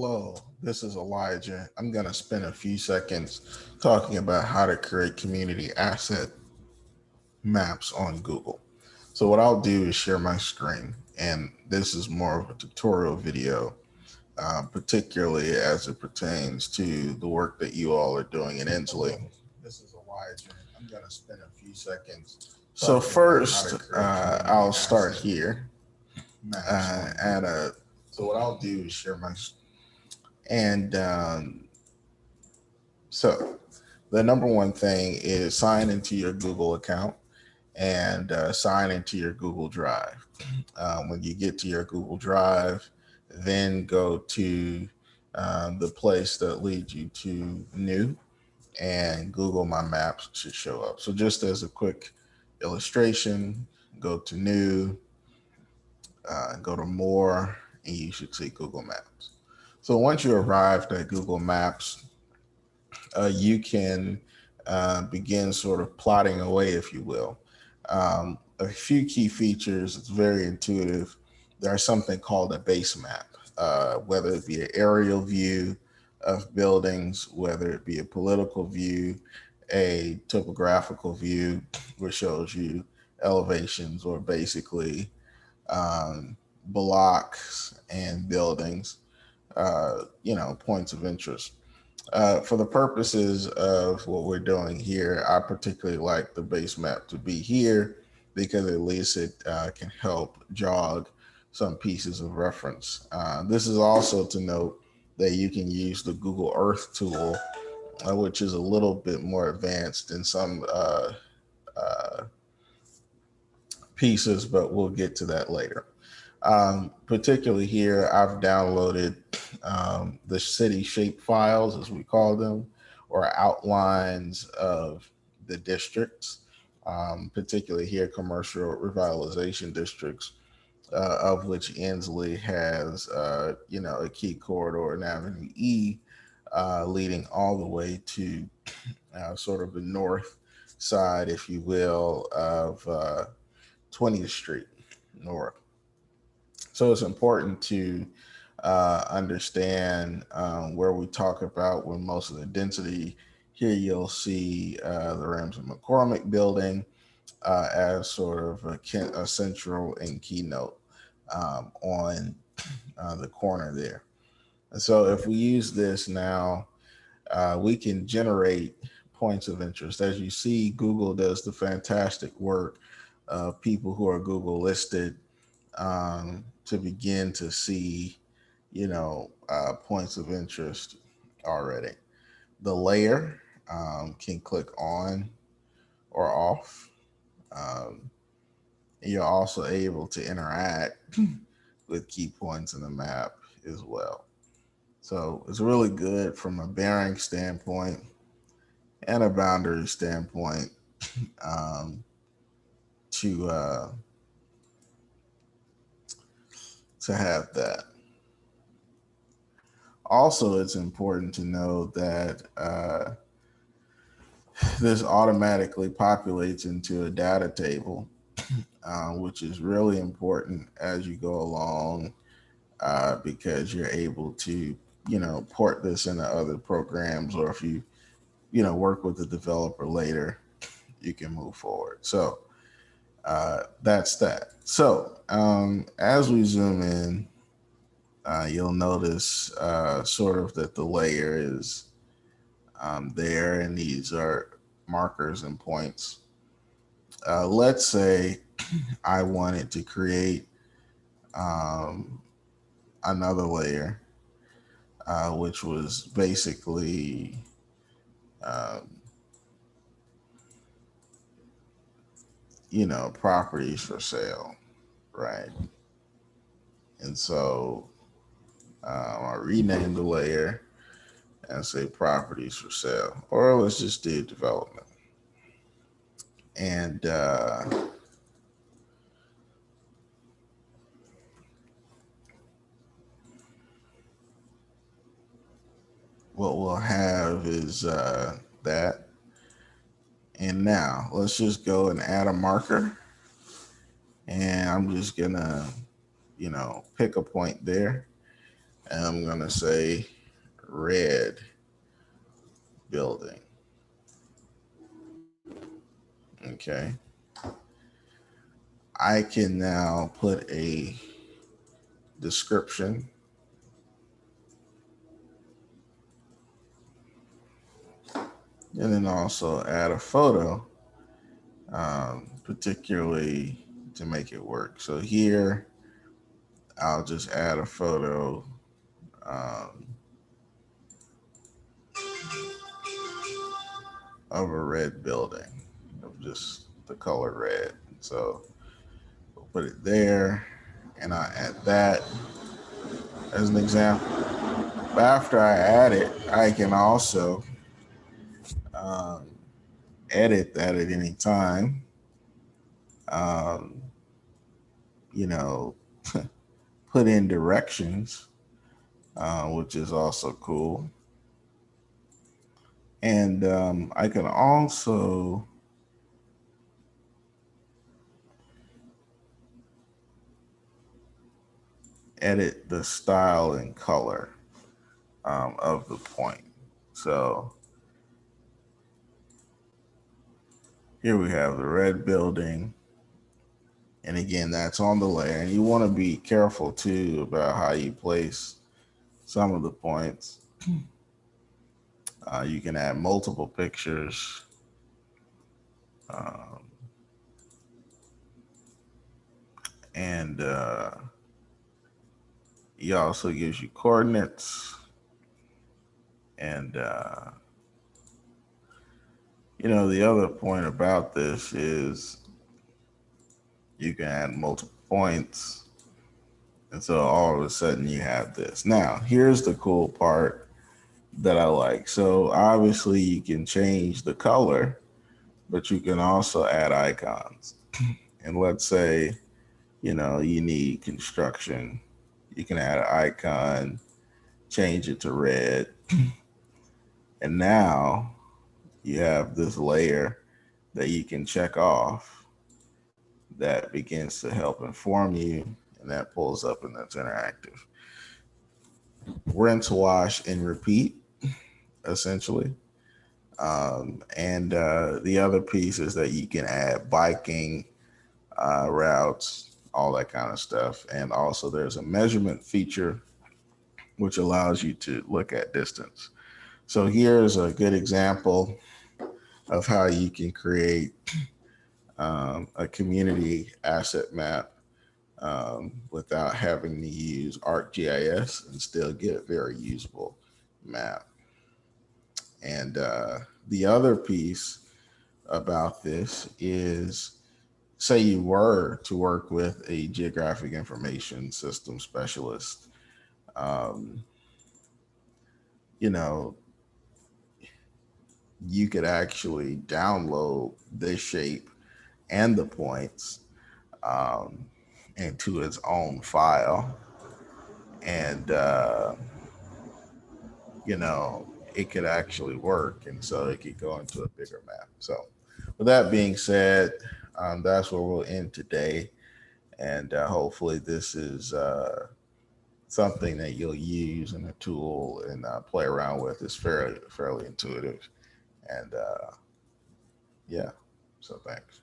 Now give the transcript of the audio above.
Hello, this is Elijah. I'm going to spend a few seconds talking about how to create community asset maps on Google. So, what I'll do is share my screen, and this is more of a tutorial video, particularly as it pertains to the work that you all are doing in Inslee. This is Elijah. I'm going to spend a few seconds. So, first, I'll start here at a. So, what I'll do is share my and so the number one thing is sign into your Google account and sign into your Google Drive. When you get to your Google Drive, then go to the place that leads you to new, and Google My Maps should show up. So, just as a quick illustration, go to new, go to more, and you should see Google Maps. So, once you arrived at Google Maps, you can begin sort of plotting away, if you will. A few key features, it's very intuitive. There's something called a base map, whether it be an aerial view of buildings, whether it be a political view, a topographical view, which shows you elevations or basically um, blocks and buildings, points of interest. For the purposes of what we're doing here, I particularly like the base map to be here because at least it can help jog some pieces of reference. This is also to note that you can use the Google Earth tool, which is a little bit more advanced in some uh, pieces, but we'll get to that later. Particularly here, I've downloaded the city shape files, as we call them, or outlines of the districts, particularly here, commercial revitalization districts, of which Inslee has, a key corridor in Avenue E, leading all the way to sort of the north side, if you will, of 20th Street North. So it's important to understand where we talk about when most of the density. Here you'll see the Ramsey McCormick building as sort of a central and keynote on the corner there. And so if we use this now, we can generate points of interest. As you see, Google does the fantastic work of people who are Google listed to begin to see, points of interest already. The layer can click on or off. Um, you're also able to interact with key points in the map as well. So it's really good from a bearing standpoint and a boundary standpoint um, to to have that. Also, it's important to know that this automatically populates into a data table, which is really important as you go along because you're able to, port this into other programs, or if you, work with the developer later, you can move forward. So that's that. So as we zoom in, you'll notice sort of that the layer is there, and these are markers and points. Let's say I wanted to create um, another layer, which was basically, um, properties for sale, right? And so I rename the layer and say properties for sale, or let's just do development. And what we'll have is that. And now let's just go and add a marker. And I'm just gonna, pick a point there. And I'm going to say red building. Okay. I can now put a description. And then also add a photo, particularly to make it work. So here, I'll just add a photo. Um, of a red building, of just the color red. So we'll put it there, and I'll add that as an example. But after I add it, I can also um, edit that at any time. Um, you know, put in directions, which is also cool. And I can also edit the style and color of the point. So here we have the red building. And again, that's on the layer. And you want to be careful too about how you place some of the points. You can add multiple pictures. Um, and he also gives you coordinates. And, the other point about this is you can add multiple points. And so all of a sudden you have this. Now, here's the cool part that I like. So obviously you can change the color, but you can also add icons. And let's say, you need construction. You can add an icon, change it to red. And now you have this layer that you can check off that begins to help inform you, and that pulls up and that's interactive. Rinse, wash, and repeat, essentially. And the other piece is that you can add biking routes, all that kind of stuff. And also there's a measurement feature which allows you to look at distance. So here's a good example of how you can create a community asset map without having to use ArcGIS and still get a very usable map. And the other piece about this is, say you were to work with a geographic information system specialist, um, you know, you could actually download this shape and the points um, into its own file. And, it could actually work. And so it could go into a bigger map. So, with that being said, that's where we'll end today. And hopefully, this is something that you'll use in a tool and play around with. It's fairly intuitive. And yeah, so thanks.